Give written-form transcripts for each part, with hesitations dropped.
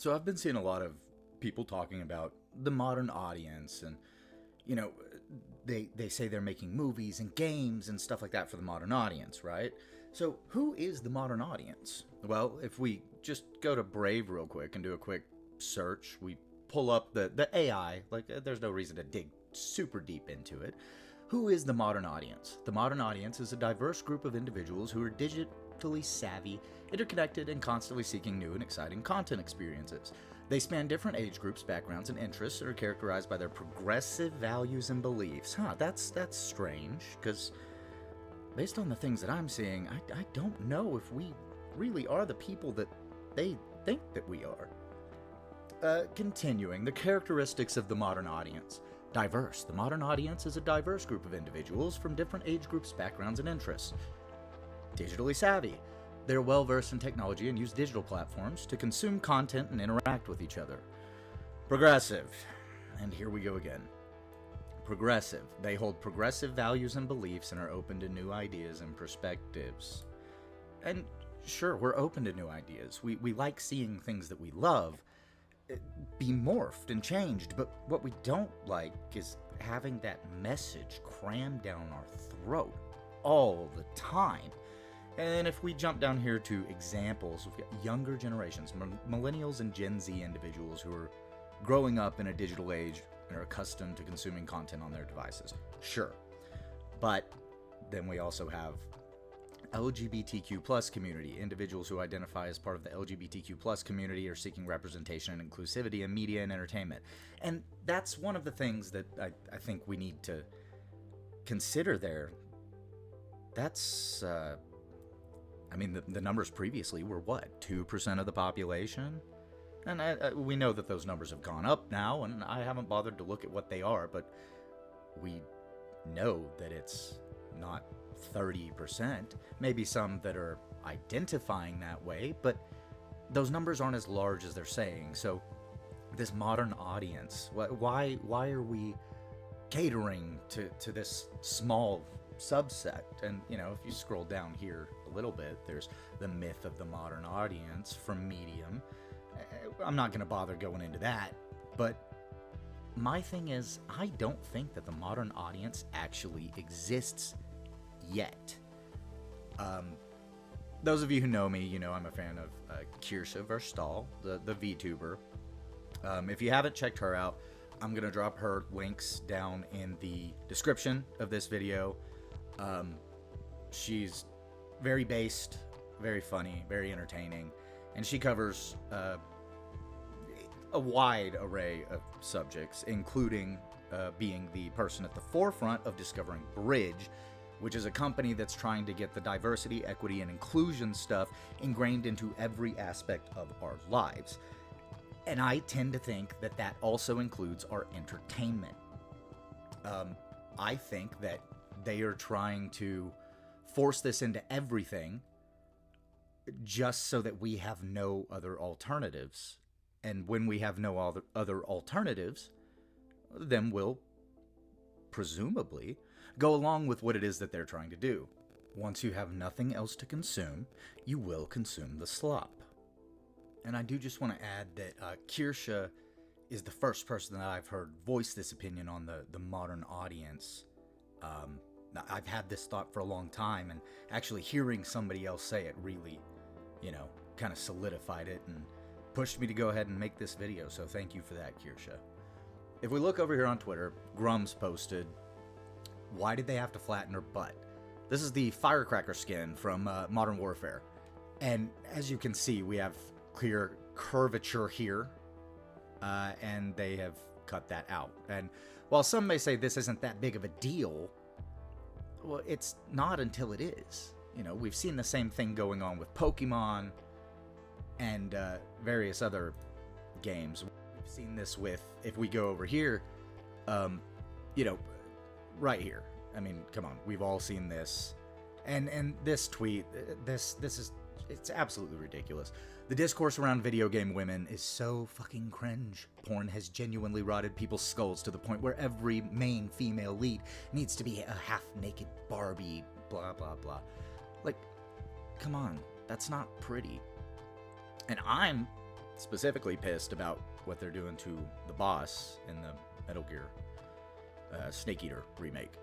So I've been seeing a lot of people talking about the modern audience, and you know, they say they're making movies and games and stuff like that for the modern audience, right? So who is the modern audience? Well, if we just go to Brave real quick and do a quick search, we pull up the AI, like there's no reason to dig super deep into it. Who is the modern audience? The modern audience is a diverse group of individuals who are digitally savvy, interconnected, and constantly seeking new and exciting content experiences. They span different age groups, backgrounds, and interests, and are characterized by their progressive values and beliefs. That's strange, because based on the things that I'm seeing, I don't know if we really are the people that they think that we are. Continuing, the characteristics of the modern audience. Diverse. The modern audience is a diverse group of individuals from different age groups, backgrounds, and interests. Digitally savvy. They're well versed in technology and use digital platforms to consume content and interact with each other. Progressive. And here we go again. Progressive. They hold progressive values and beliefs and are open to new ideas and perspectives. And sure, we're open to new ideas. We like seeing things that we love be morphed and changed, but what we don't like is having that message crammed down our throat all the time. And if we jump down here to examples, we've got younger generations, millennials and Gen Z individuals who are growing up in a digital age and are accustomed to consuming content on their devices. Sure. But then we also have LGBTQ plus community. Individuals who identify as part of the LGBTQ plus community are seeking representation and inclusivity in media and entertainment. And that's one of the things that I think we need to consider there. That's, the numbers previously were what, 2% of the population? And we know that those numbers have gone up now, and I haven't bothered to look at what they are, but we know that it's not 30%, maybe some that are identifying that way, but those numbers aren't as large as they're saying. So this modern audience, why are we catering to this small subset? And if you scroll down here a little bit, there's the myth of the modern audience from Medium. I'm not going to bother going into that, but my thing is, I don't think that the modern audience actually exists yet. Those of you who know me, I'm a fan of Kirsche the VTuber. If you haven't checked her out, I'm going to drop her links down in the description of this video. She's very based, very funny, very entertaining, and she covers a wide array of subjects, including being the person at the forefront of discovering Bridge, which is a company that's trying to get the diversity, equity, and inclusion stuff ingrained into every aspect of our lives. And I tend to think that that also includes our entertainment. I think that they are trying to force this into everything just so that we have no other alternatives. And when we have no other alternatives, then we'll presumably go along with what it is that they're trying to do. Once you have nothing else to consume, you will consume the slop. And I do just want to add that Kirsche is the first person that I've heard voice this opinion on the modern audience. I've had this thought for a long time, and actually hearing somebody else say it really, kind of solidified it and pushed me to go ahead and make this video. So thank you for that, Kirsche. If we look over here on Twitter, Grums posted, "Why did they have to flatten her butt?" This is the firecracker skin from Modern Warfare. And as you can see, we have clear curvature here, and they have cut that out. And while some may say this isn't that big of a deal, well, it's not until it is. We've seen the same thing going on with Pokemon and various other games. We've seen this with, if we go over here, right here. I mean, come on, we've all seen this. And this tweet, it's absolutely ridiculous. The discourse around video game women is so fucking cringe. Porn has genuinely rotted people's skulls to the point where every main female lead needs to be a half-naked Barbie, blah, blah, blah. Like, come on, that's not pretty. And I'm specifically pissed about what they're doing to the boss in the Metal Gear Snake Eater remake.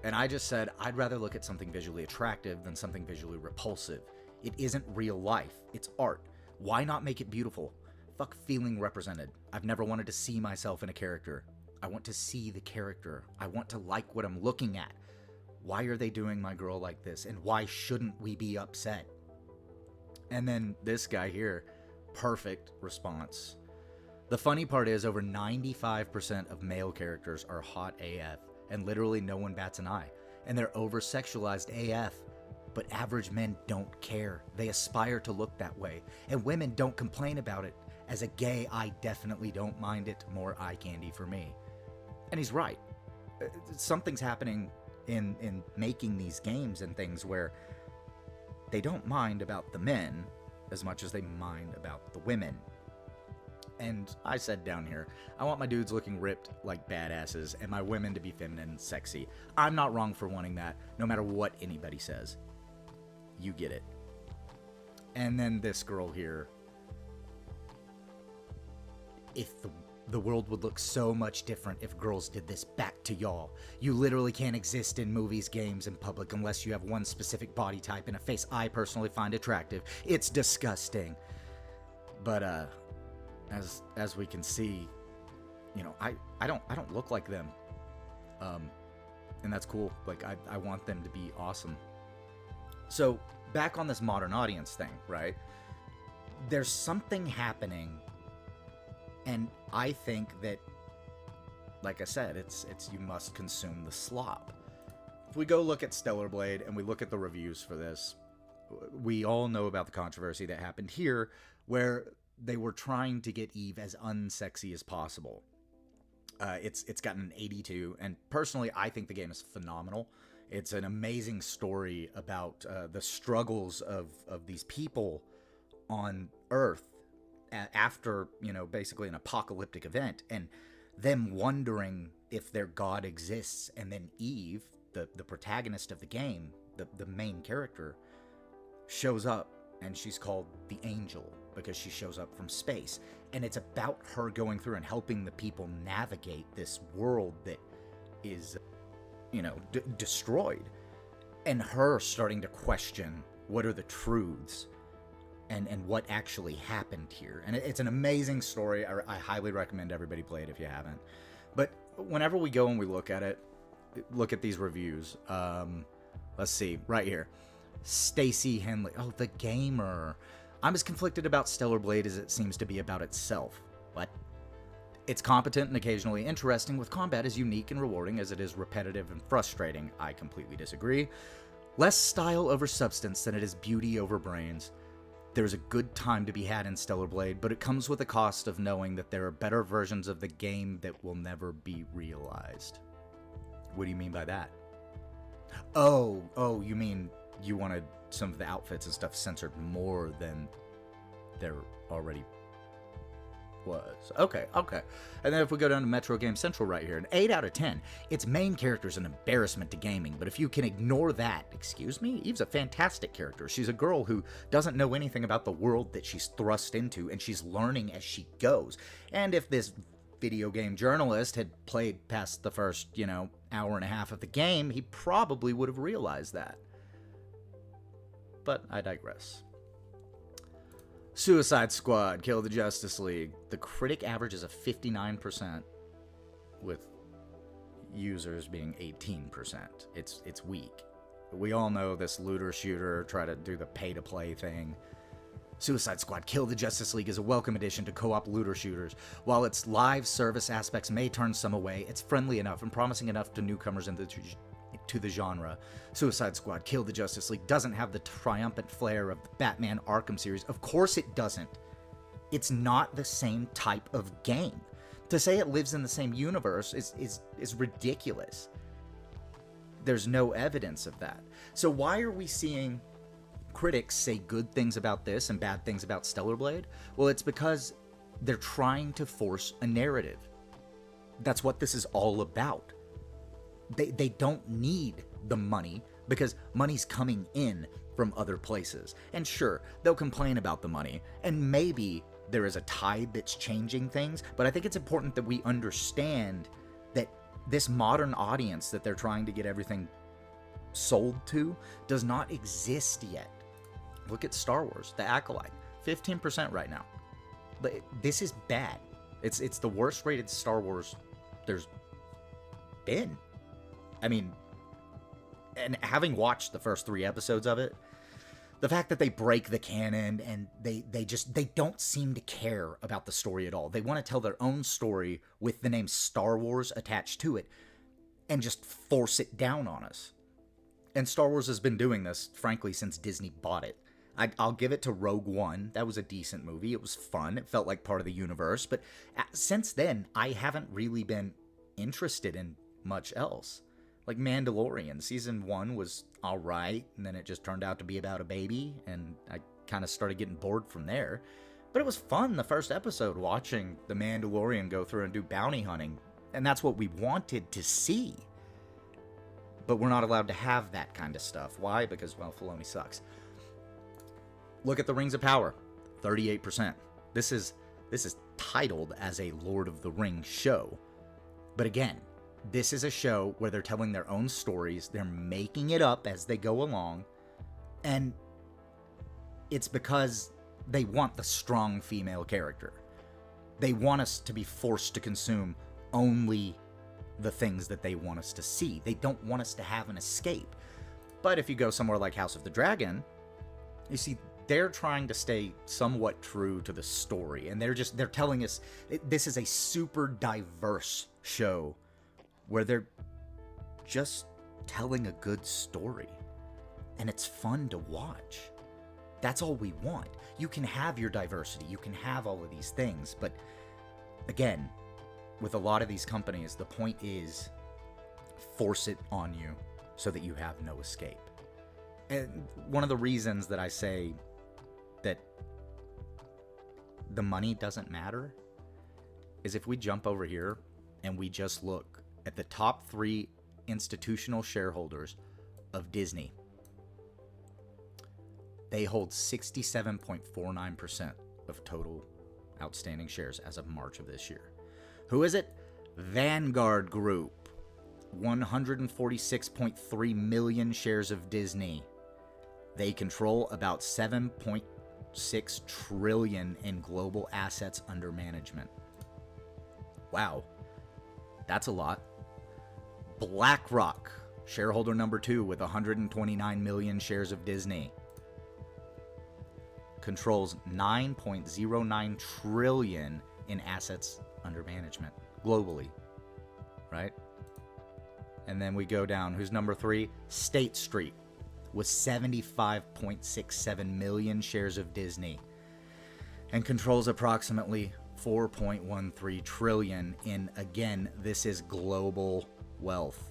And I just said, I'd rather look at something visually attractive than something visually repulsive. It isn't real life. It's art. Why not make it beautiful? Fuck feeling represented. I've never wanted to see myself in a character. I want to see the character. I want to like what I'm looking at. Why are they doing my girl like this? And why shouldn't we be upset? And then this guy here, perfect response. The funny part is over 95% of male characters are hot AF, and literally no one bats an eye. And they're over-sexualized AF. But average men don't care. They aspire to look that way. And women don't complain about it. As a gay, I definitely don't mind it. More eye candy for me. And he's right. Something's happening in making these games and things where they don't mind about the men as much as they mind about the women. And I said down here, I want my dudes looking ripped like badasses and my women to be feminine and sexy. I'm not wrong for wanting that, no matter what anybody says. You get it. And then this girl here. If the world would look so much different if girls did this back to y'all. You literally can't exist in movies, games, and public unless you have one specific body type and a face I personally find attractive. It's disgusting. But as we can see, you know, I don't look like them. And that's cool. Like I want them to be awesome. So back on this modern audience thing, right? There's something happening, and I think that, like I said, it's you must consume the slop. If we go look at Stellar Blade and we look at the reviews for this, we all know about the controversy that happened here, where they were trying to get Eve as unsexy as possible. It's gotten an 82, and personally, I think the game is phenomenal. It's an amazing story about the struggles of these people on Earth after, you know, basically an apocalyptic event, and them wondering if their god exists. And then Eve, the protagonist of the game, the main character, shows up, and she's called the Angel because she shows up from space. And it's about her going through and helping the people navigate this world that is, you know, destroyed, and her starting to question what are the truths and what actually happened here. And it's an amazing story. I highly recommend everybody play it if you haven't. But whenever we go and we look at it, look at these reviews. Let's see, right here. Stacy Henley. Oh, the gamer. I'm as conflicted about Stellar Blade as it seems to be about itself. What? It's competent and occasionally interesting, with combat as unique and rewarding as it is repetitive and frustrating. I completely disagree. Less style over substance than it is beauty over brains. There's a good time to be had in Stellar Blade, but it comes with a cost of knowing that there are better versions of the game that will never be realized. What do you mean by that? Oh, you mean you wanted some of the outfits and stuff censored more than there already was. Okay. And then if we go down to Metro Game Central right here, an 8 out of 10. Its main character is an embarrassment to gaming, but if you can ignore that, excuse me, Eve's a fantastic character. She's a girl who doesn't know anything about the world that she's thrust into, and she's learning as she goes. And if this video game journalist had played past the first, hour and a half of the game, he probably would have realized that. But I digress. Suicide Squad, Kill the Justice League. The critic average is a 59%, with users being 18%. It's weak. We all know this looter shooter try to do the pay-to-play thing. Suicide Squad, Kill the Justice League is a welcome addition to co-op looter shooters. While its live service aspects may turn some away, it's friendly enough and promising enough to newcomers to the genre. Suicide Squad, Kill the Justice League doesn't have the triumphant flair of the Batman Arkham series. Of course it doesn't. It's not the same type of game. To say it lives in the same universe is ridiculous. There's no evidence of that. So why are we seeing critics say good things about this and bad things about Stellar Blade? Well, it's because they're trying to force a narrative. That's what this is all about. They don't need the money because money's coming in from other places. And sure, they'll complain about the money, and maybe there is a tide that's changing things, but I think it's important that we understand that this modern audience that they're trying to get everything sold to does not exist yet. Look at Star Wars, The Acolyte, 15% right now. But this is bad. It's the worst rated Star Wars there's been. I mean, and having watched the first 3 episodes of it, the fact that they break the canon and they don't seem to care about the story at all. They want to tell their own story with the name Star Wars attached to it and just force it down on us. And Star Wars has been doing this, frankly, since Disney bought it. I'll give it to Rogue One. That was a decent movie. It was fun. It felt like part of the universe. But since then, I haven't really been interested in much else. Like Mandalorian, season 1 was alright, and then it just turned out to be about a baby, and I kind of started getting bored from there. But it was fun the first episode, watching the Mandalorian go through and do bounty hunting, and that's what we wanted to see. But we're not allowed to have that kind of stuff. Why? Because, well, Filoni sucks. Look at the Rings of Power, 38%. This is titled as a Lord of the Rings show. But again, this is a show where they're telling their own stories, they're making it up as they go along, and it's because they want the strong female character. They want us to be forced to consume only the things that they want us to see. They don't want us to have an escape. But if you go somewhere like House of the Dragon, you see they're trying to stay somewhat true to the story, and they're telling us this is a super diverse show where they're just telling a good story, and it's fun to watch. That's all we want. You can have your diversity, you can have all of these things, but again, with a lot of these companies, the point is force it on you so that you have no escape. And one of the reasons that I say that the money doesn't matter is if we jump over here and we just look at the top 3 institutional shareholders of Disney. They hold 67.49% of total outstanding shares as of March of this year. Who is it? Vanguard Group. 146.3 million shares of Disney. They control about 7.6 trillion in global assets under management. Wow. That's a lot. BlackRock, shareholder number 2 with 129 million shares of Disney, controls 9.09 trillion in assets under management globally, right? And then we go down. Who's number 3? State Street with 75.67 million shares of Disney and controls approximately 4.13 trillion in, again, this is global wealth.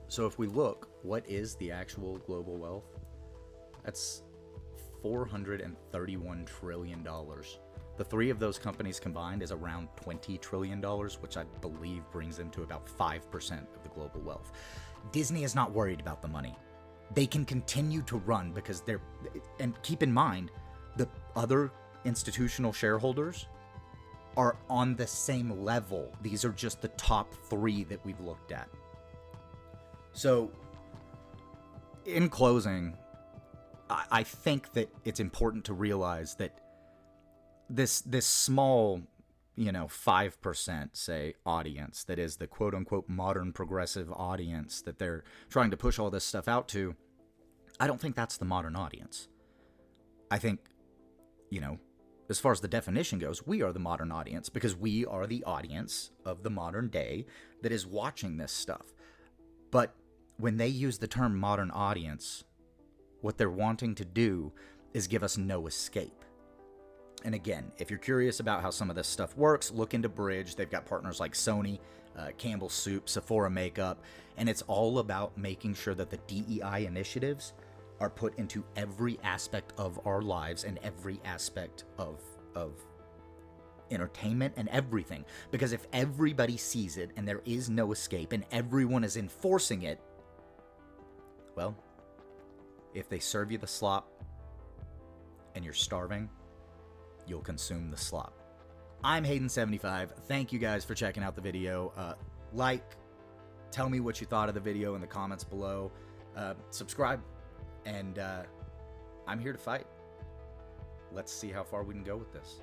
So if we look, what is the actual global wealth? That's $431 trillion. The 3 of those companies combined is around $20 trillion, which I believe brings them to about 5% of the global wealth. Disney is not worried about the money. They can continue to run because they're, and keep in mind, the other institutional shareholders are on the same level. These are just the top 3 that we've looked at. So, in closing, I think that it's important to realize that this small, 5%, say, audience that is the quote-unquote modern progressive audience that they're trying to push all this stuff out to, I don't think that's the modern audience. I think, as far as the definition goes, we are the modern audience because we are the audience of the modern day that is watching this stuff. But when they use the term modern audience, what they're wanting to do is give us no escape. And again, if you're curious about how some of this stuff works, look into Bridge. They've got partners like Sony, Campbell's Soup, Sephora Makeup, and it's all about making sure that the DEI initiatives are put into every aspect of our lives and every aspect of entertainment and everything. Because if everybody sees it and there is no escape and everyone is enforcing it, well, if they serve you the slop and you're starving, you'll consume the slop. I'm Hayden75. Thank you guys for checking out the video. Tell me what you thought of the video in the comments below. Subscribe, and I'm here to fight. Let's see how far we can go with this.